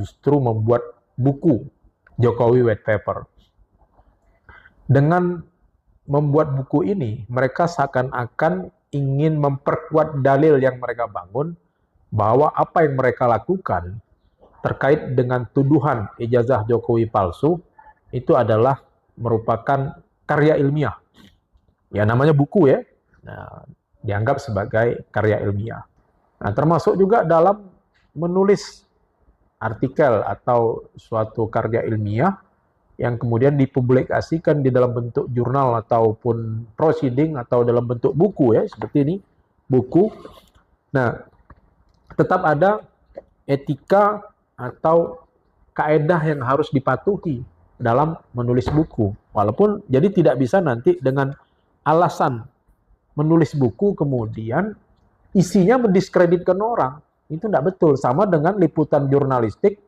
justru membuat buku Jokowi White Paper. Dengan membuat buku ini, mereka seakan-akan ingin memperkuat dalil yang mereka bangun bahwa apa yang mereka lakukan terkait dengan tuduhan ijazah Jokowi palsu itu adalah merupakan karya ilmiah. Ya, namanya buku ya. Nah, dianggap sebagai karya ilmiah. Nah, termasuk juga dalam menulis artikel atau suatu karya ilmiah yang kemudian dipublikasikan di dalam bentuk jurnal ataupun proceeding atau dalam bentuk buku ya, seperti ini, buku. Nah, tetap ada etika atau kaedah yang harus dipatuhi dalam menulis buku. Walaupun jadi tidak bisa nanti dengan alasan menulis buku kemudian isinya mendiskreditkan orang. Itu tidak betul. Sama dengan liputan jurnalistik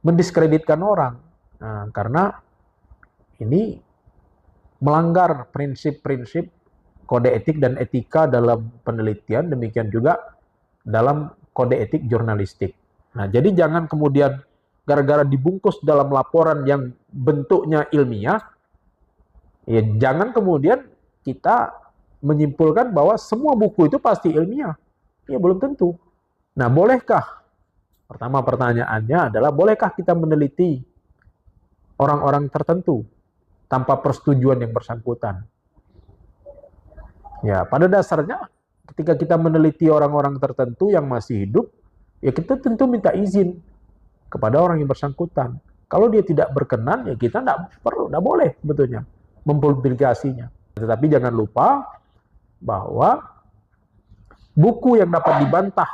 mendiskreditkan orang. Nah, karena ini melanggar prinsip-prinsip kode etik dan etika dalam penelitian, demikian juga dalam kode etik jurnalistik. Nah, jadi jangan kemudian gara-gara dibungkus dalam laporan yang bentuknya ilmiah, ya jangan kemudian kita menyimpulkan bahwa semua buku itu pasti ilmiah. Ya, belum tentu. Nah, bolehkah? Pertama pertanyaannya adalah, bolehkah kita meneliti orang-orang tertentu tanpa persetujuan yang bersangkutan? Ya, pada dasarnya ketika kita meneliti orang-orang tertentu yang masih hidup, ya kita tentu minta izin kepada orang yang bersangkutan. Kalau dia tidak berkenan, ya kita tidak boleh sebetulnya mempublikasinya. Tetapi jangan lupa bahwa buku yang dapat dibantah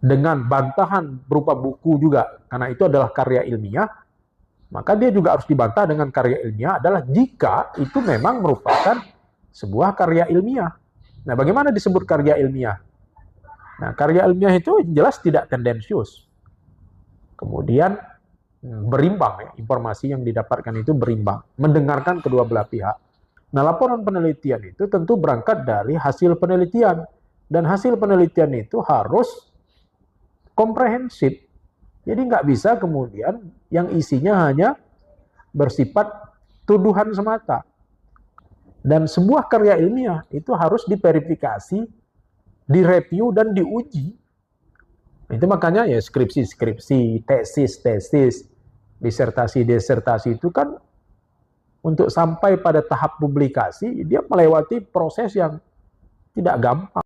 dengan bantahan berupa buku juga, karena itu adalah karya ilmiah, maka dia juga harus dibantah dengan karya ilmiah adalah jika itu memang merupakan sebuah karya ilmiah. Nah, bagaimana disebut karya ilmiah? Nah, karya ilmiah itu jelas tidak tendensius. Kemudian berimbang, ya, informasi yang didapatkan itu berimbang, mendengarkan kedua belah pihak. Nah, laporan penelitian itu tentu berangkat dari hasil penelitian. Dan hasil penelitian itu harus komprehensif. Jadi nggak bisa kemudian yang isinya hanya bersifat tuduhan semata. Dan sebuah karya ilmiah itu harus diverifikasi, direview, dan diuji. Itu makanya ya skripsi-skripsi, tesis-tesis, disertasi-disertasi itu kan untuk sampai pada tahap publikasi, dia melewati proses yang tidak gampang.